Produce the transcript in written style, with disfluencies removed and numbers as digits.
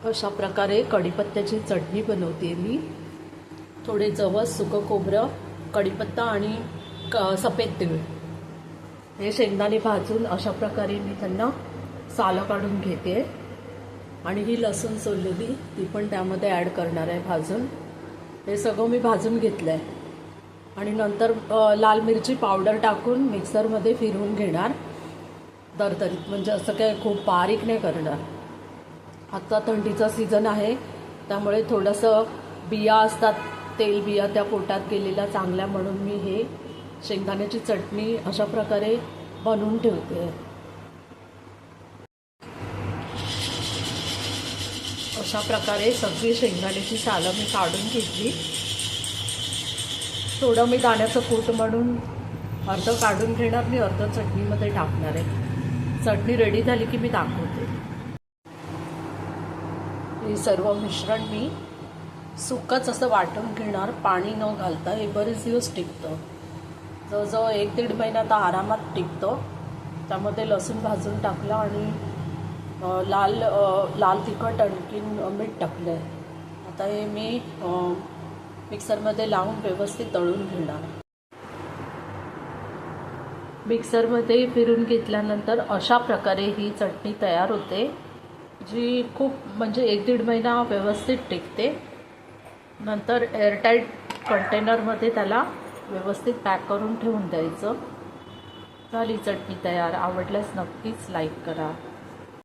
अशा प्रकारे कढीपत्त्याची चटणी बनवते मी। थोडे जवस, सुकं खोबरं, कढीपत्ता आणि सफेद तीळ हे शेंगदाणे भाजून अशा प्रकारे मी त्यांना सालं काढून घेते आणि ही लसूण सोललेली ती पण त्यामध्ये ॲड करणार आहे भाजून। हे सगळं मी भाजून घेतलं आहे आणि नंतर लाल मिरची पावडर टाकून मिक्सरमध्ये फिरवून घेणार दरदरीत, म्हणजे असं काय खूप बारीक नाही करणार। आता थंडीचा सीझन आहे त्यामुळे थोडंसं बिया असतात, तेल बिया त्या पोटात गेलेल्या चांगल्या, म्हणून मी हे शेंगदाण्याची चटणी अशा प्रकारे बनवून ठेवते। अशा प्रकारे सगळी शेंगदाण्याची सालं मी काढून घेतली। थोडं मी दाण्याचं कूट म्हणून अर्ध काढून घेणार, मी अर्ध चटणीमध्ये टाकणार आहे। चटणी रेडी झाली की मी दाखवते। हे सर्व मिश्रण मी सुकंच असं वाटून घेणार, पाणी न घालता। हे बरेच दिवस टिकतं, जवळजवळ 1-1.5 महिना तर आरामात टिकतं। त्यामध्ये लसूण भाजून टाकला आणि लाल तिखट आणखीन मीठ टाकलं आहे। आता हे मी मिक्सरमध्ये लावून व्यवस्थित दळून घेणार। मिक्सरमध्ये फिरून घेतल्यानंतर अशा प्रकारे ही चटणी तयार होते, जी खूप म्हणजे 1-1.5 महिना व्यवस्थित टिकते। नंतर एअरटाईट कंटेनरमध्ये त्याला व्यवस्थित पॅक करून ठेवून द्यायचं। झाली चटणी तयार। आवडल्यास नक्कीच लाईक करा।